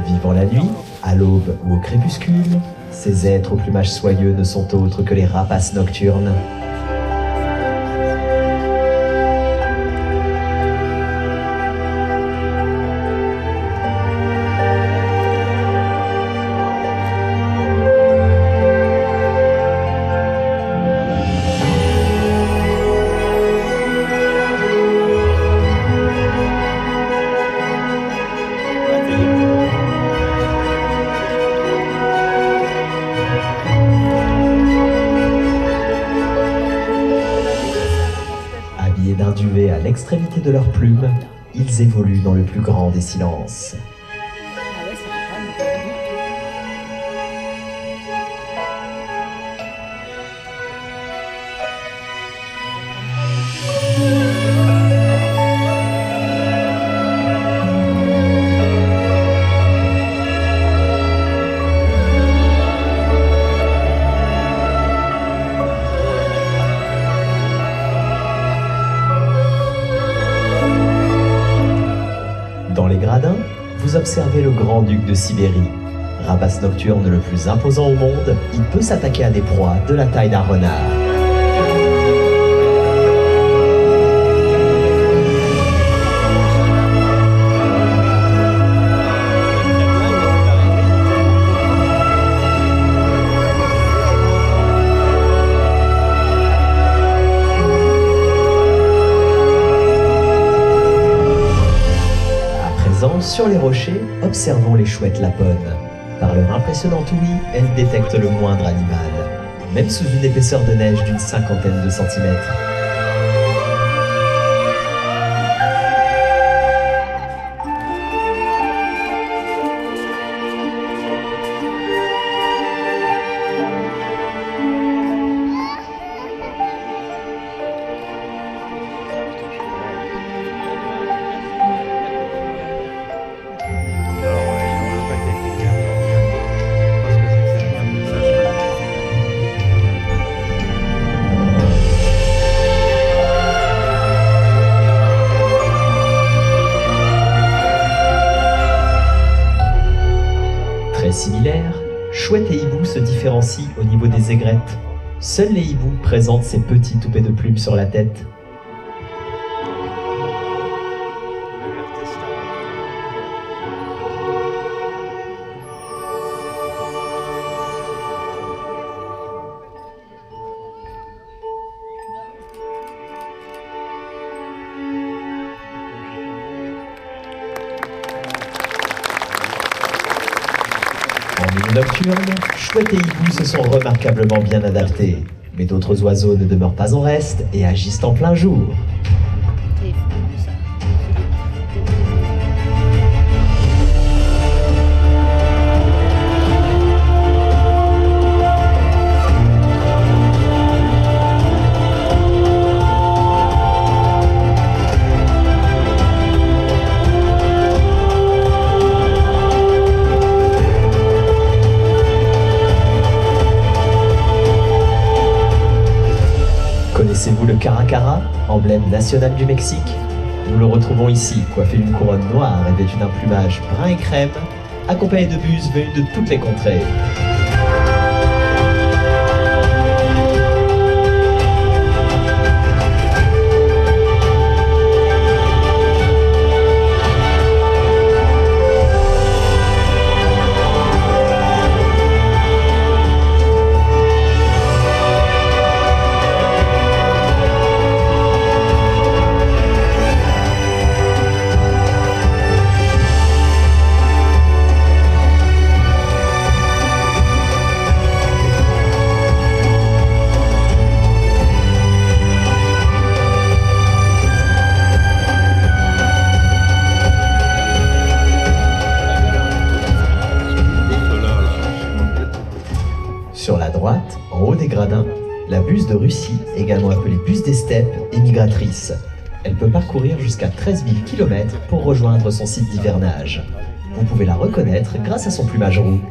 Vivant la nuit, à l'aube ou au crépuscule, ces êtres au plumage soyeux ne sont autres que les rapaces nocturnes. Habillés d'un duvet à l'extrémité de leurs plumes, ils évoluent dans le plus grand des silences. Dans les gradins, vous observez le grand-duc de Sibérie. Rapace nocturne le plus imposant au monde, il peut s'attaquer à des proies de la taille d'un renard. Sur les rochers, observons les chouettes lapones. Par leur impressionnant ouïe, elles détectent le moindre animal, même sous une épaisseur de neige d'une 50aine de centimètres. Très similaires, chouettes et hiboux se différencient au niveau des aigrettes. Seuls les hiboux présentent ces petits toupets de plumes sur la tête. En milieu nocturne, chouettes et hiboux se sont remarquablement bien adaptés. Mais d'autres oiseaux ne demeurent pas en reste et agissent en plein jour. Connaissez-vous le caracara, emblème national du Mexique? Nous le retrouvons ici, coiffé d'une couronne noire et vêtu d'un plumage brun et crème, accompagné de buses venues de toutes les contrées. Sur la droite, en haut des gradins, la buse de Russie, également appelée buse des steppes, est migratrice. Elle peut parcourir jusqu'à 13 000 km pour rejoindre son site d'hivernage. Vous pouvez la reconnaître grâce à son plumage roux.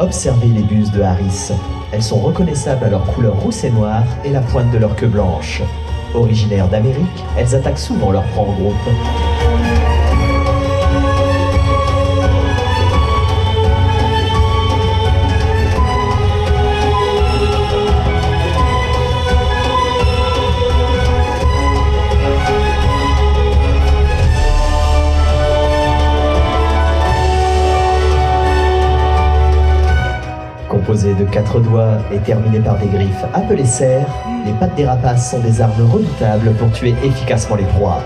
Observez les buses de Harris. Elles sont reconnaissables à leur couleur rousse et noire et la pointe de leur queue blanche. Originaires d'Amérique, elles attaquent souvent leurs proies en groupe. Composées de 4 doigts et terminées par des griffes appelées serres, les pattes des rapaces sont des armes redoutables pour tuer efficacement les proies.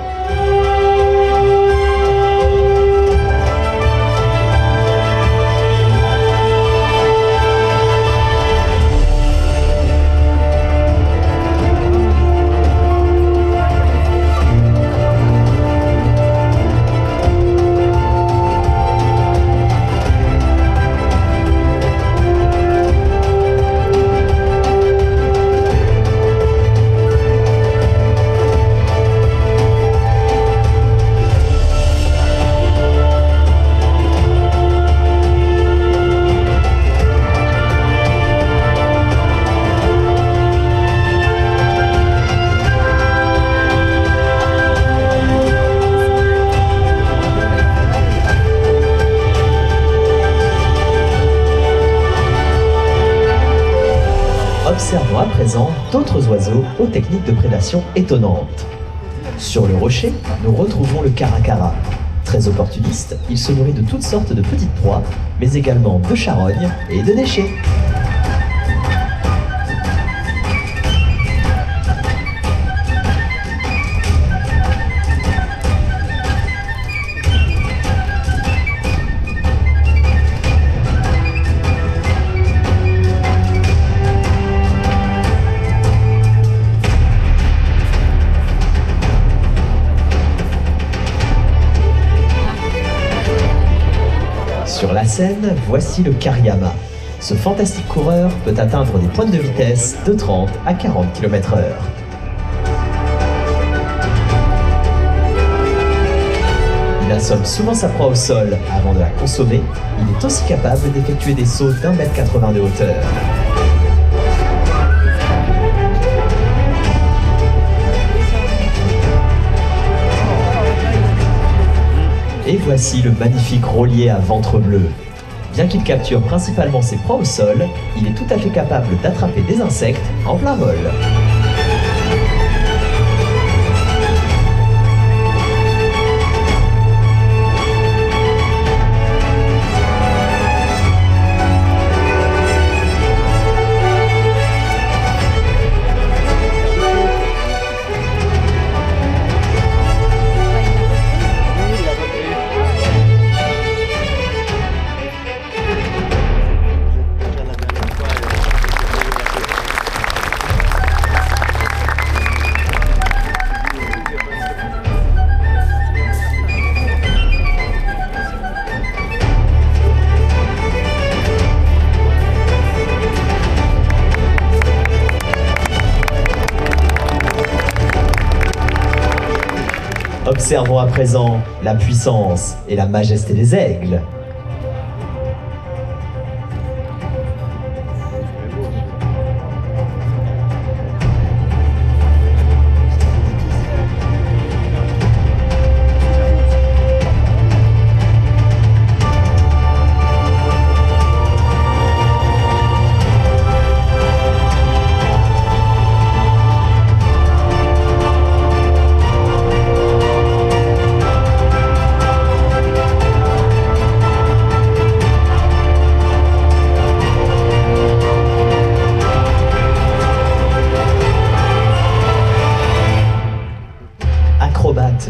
Observons à présent d'autres oiseaux aux techniques de prédation étonnantes. Sur le rocher, nous retrouvons le caracara. Très opportuniste, il se nourrit de toutes sortes de petites proies, mais également de charognes et de déchets. Sur la scène, voici le Kariama. Ce fantastique coureur peut atteindre des pointes de vitesse de 30 à 40 km/h. Il assomme souvent sa proie au sol avant de la consommer. Il est aussi capable d'effectuer des sauts d'1,80 m de hauteur. Et voici le magnifique rôlier à ventre bleu. Bien qu'il capture principalement ses proies au sol, il est tout à fait capable d'attraper des insectes en plein vol. Observons à présent la puissance et la majesté des aigles.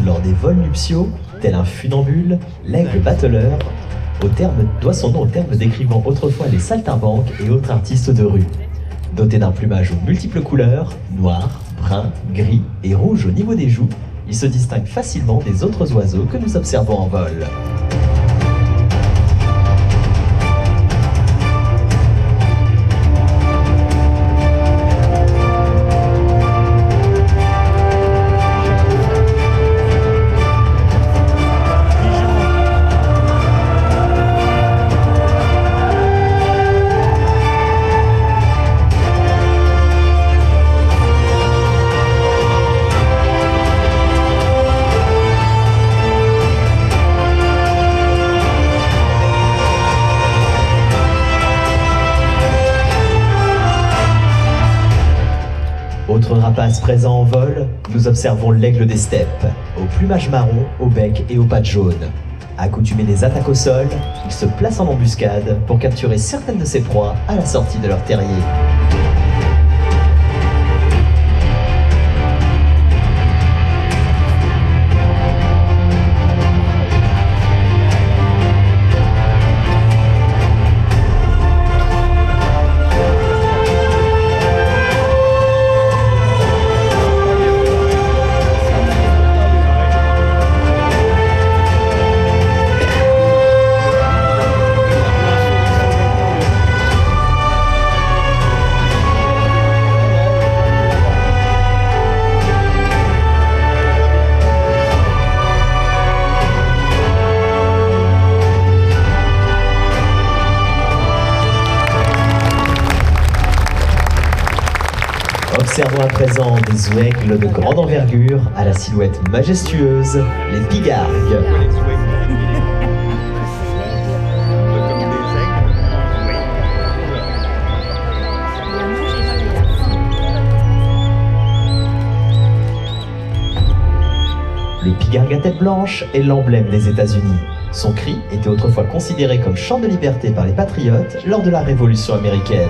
Lors des vols nuptiaux, tel un funambule, l'aigle battleur doit son nom au terme décrivant autrefois les saltimbanques et autres artistes de rue. Doté d'un plumage aux multiples couleurs, noir, brun, gris et rouge au niveau des joues, il se distingue facilement des autres oiseaux que nous observons en vol. rapace présent en vol, nous observons l'aigle des steppes, au plumage marron, au bec et aux pattes jaunes. Accoutumé des attaques au sol, il se place en embuscade pour capturer certaines de ses proies à la sortie de leur terrier. Observons à présent des aigles de grande envergure à la silhouette majestueuse, les pigargues. Le pigargue à tête blanche est l'emblème des États-Unis. Son cri était autrefois considéré comme chant de liberté par les patriotes lors de la Révolution américaine.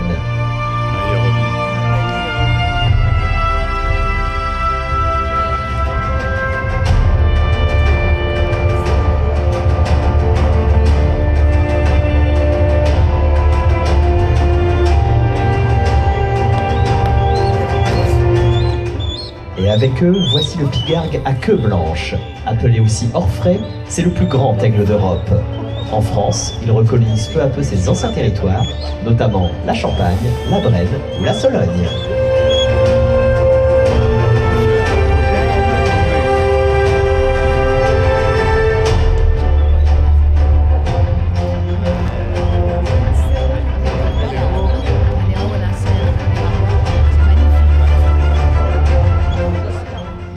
Et avec eux, voici le pigargue à queue blanche. Appelé aussi orfraie, c'est le plus grand aigle d'Europe. En France, il recolonise peu à peu ses anciens territoires, notamment la Champagne, la Brenne ou la Sologne.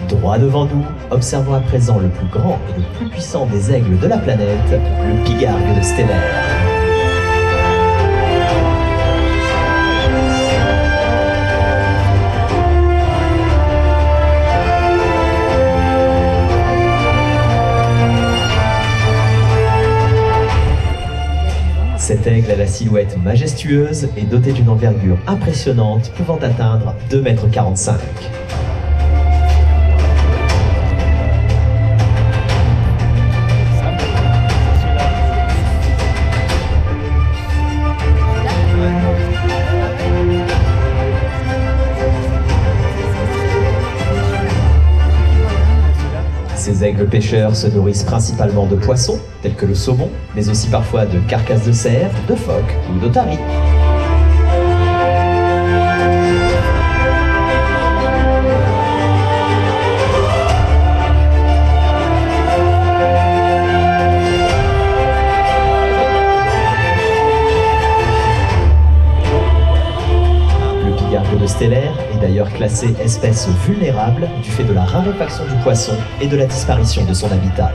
Droit devant nous, observons à présent le plus grand et le plus puissant des aigles de la planète, le pigargue de Stellaire. Cet aigle à la silhouette majestueuse est doté d'une envergure impressionnante pouvant atteindre 2,45 m. Ces aigles pêcheurs se nourrissent principalement de poissons, tels que le saumon, mais aussi parfois de carcasses de cerf, de phoques ou d'otaries. Le pigargue de Stellaire est d'ailleurs classé espèce vulnérable du fait de la raréfaction du poisson et de la disparition de son habitat.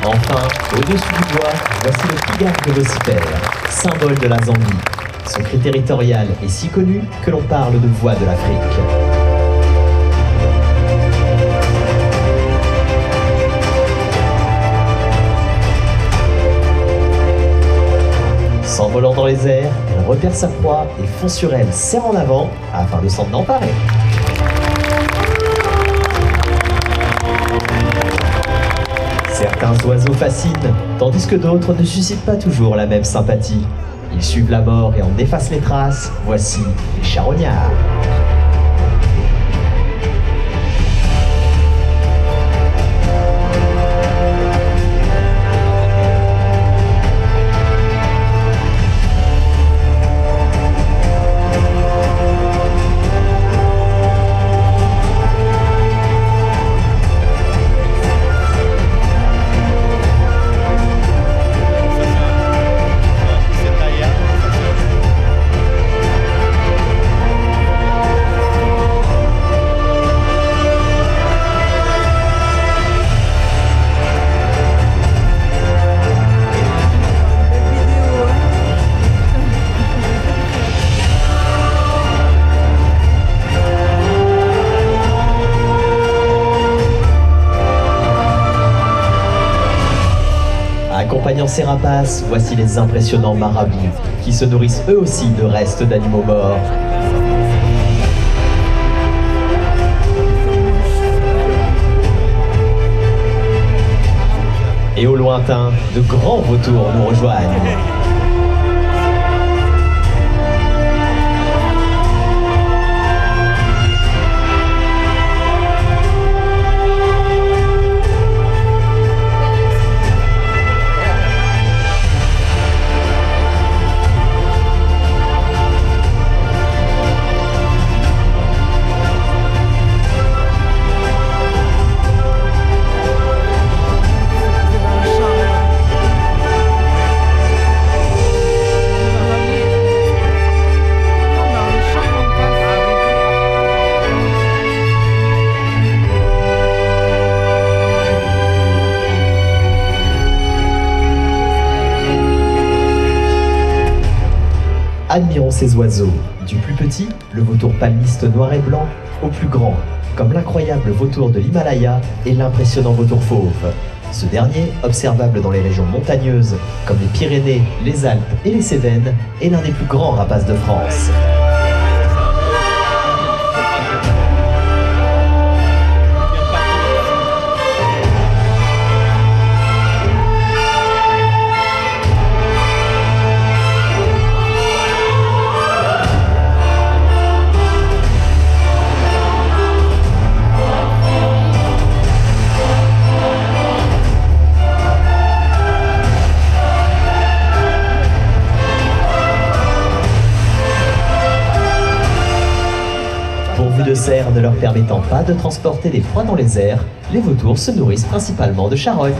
Enfin, au-dessus du doigt, voici le pigargue vocifère, symbole de la Zambie. Son cri territorial est si connu que l'on parle de voix de l'Afrique. S'envolant dans les airs, elle repère sa proie et fonce sur elle, serre en avant afin de s'en emparer. Certains oiseaux fascinent, tandis que d'autres ne suscitent pas toujours la même sympathie. Ils suivent la mort et en effacent les traces. Voici les charognards. Rejoignant ces rapaces, voici les impressionnants marabouts, qui se nourrissent eux aussi de restes d'animaux morts. Et au lointain, de grands vautours nous rejoignent. Admirons ces oiseaux, du plus petit, le vautour palmiste noir et blanc, au plus grand, comme l'incroyable vautour de l'Himalaya et l'impressionnant vautour fauve. Ce dernier, observable dans les régions montagneuses, comme les Pyrénées, les Alpes et les Cévennes, est l'un des plus grands rapaces de France. Pourvus de serres ne leur permettant pas de transporter des proies dans les airs, les vautours se nourrissent principalement de charognes.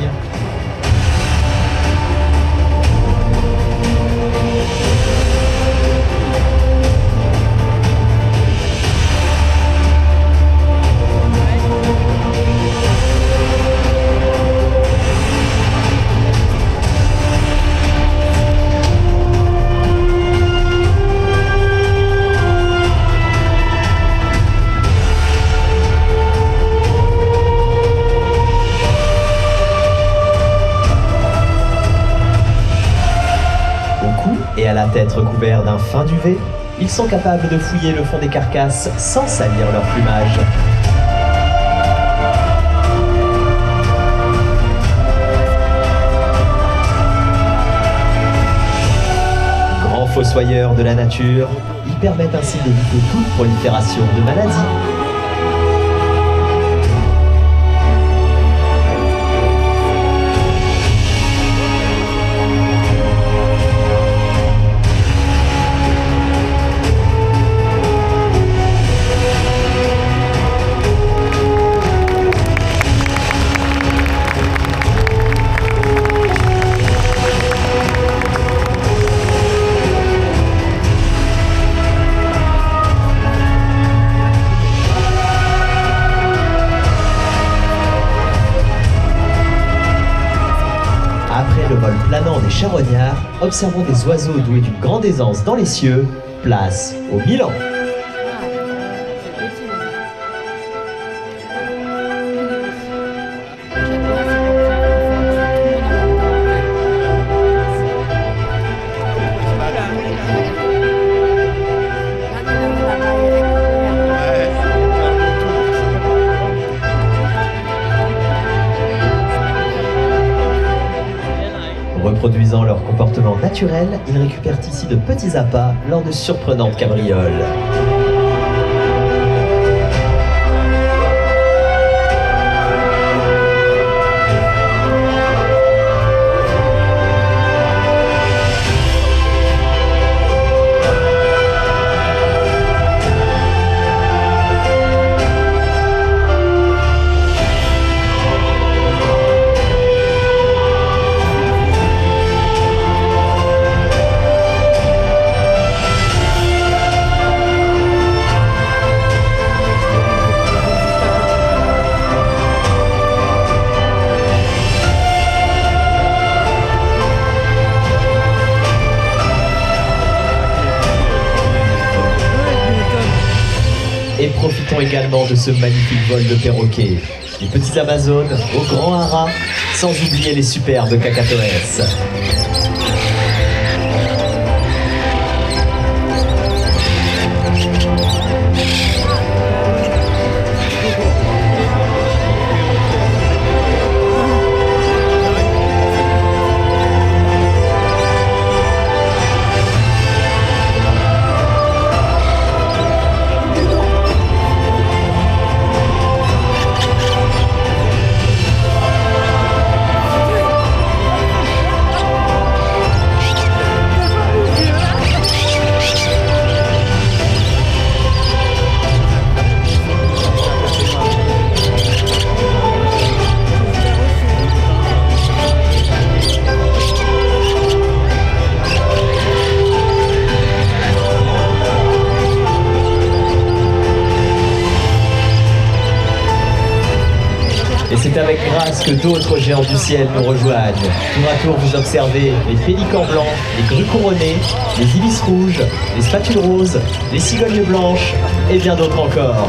Et à la tête recouvert d'un fin duvet, ils sont capables de fouiller le fond des carcasses sans salir leur plumage. Grands fossoyeurs de la nature, ils permettent ainsi d'éviter toute prolifération de maladies. Après le vol planant des charognards, observons des oiseaux doués d'une grande aisance dans les cieux. Place au Milan. Reproduisant leur comportement naturel, ils récupèrent ici de petits appâts lors de surprenantes cabrioles. Et profitons également de ce magnifique vol de perroquets. les petites Amazones aux grands haras, sans oublier les superbes cacatoès. Et c'est avec grâce que d'autres géants du ciel nous rejoignent. Tour à tour, vous observez les pélicans blancs, les grues couronnées, les ibis rouges, les spatules roses, les cigognes blanches et bien d'autres encore.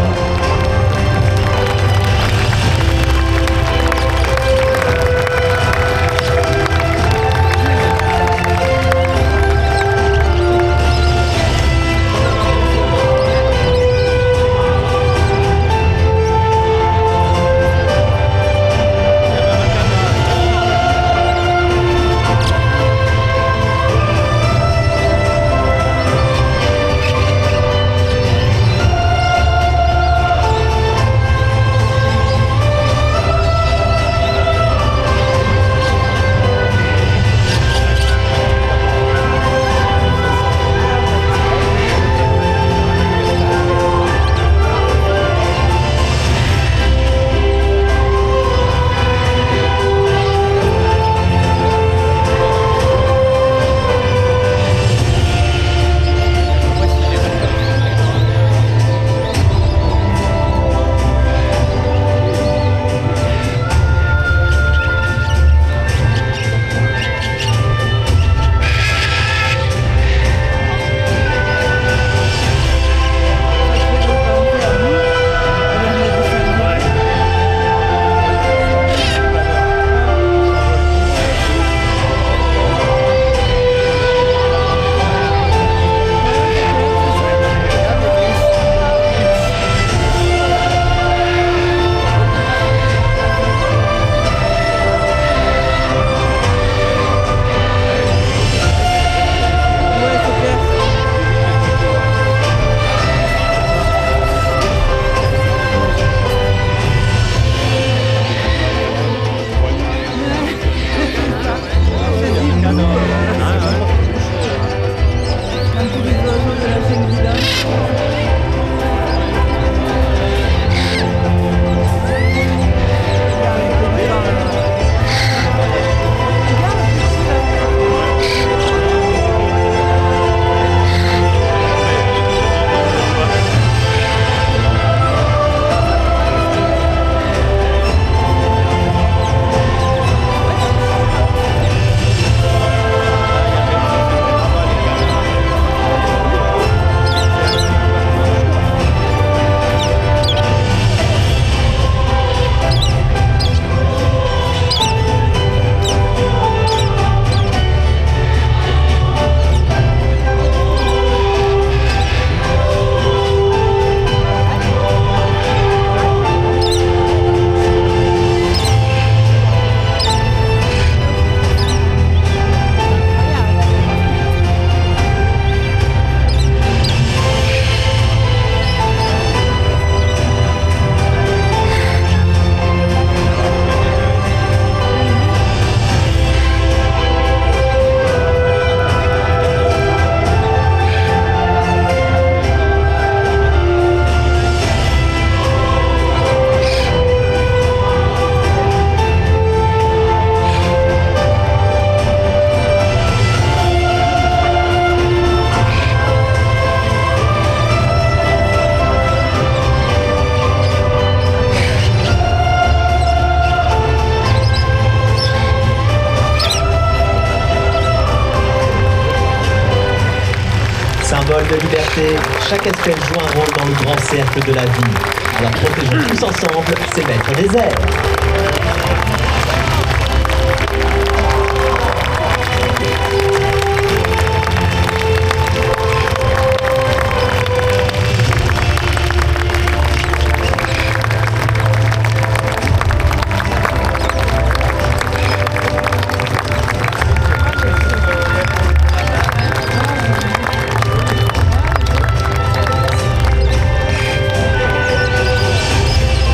de liberté, chaque espèce joue un rôle dans le grand cercle de la vie. Alors protégeons tous ensemble ces maîtres des airs.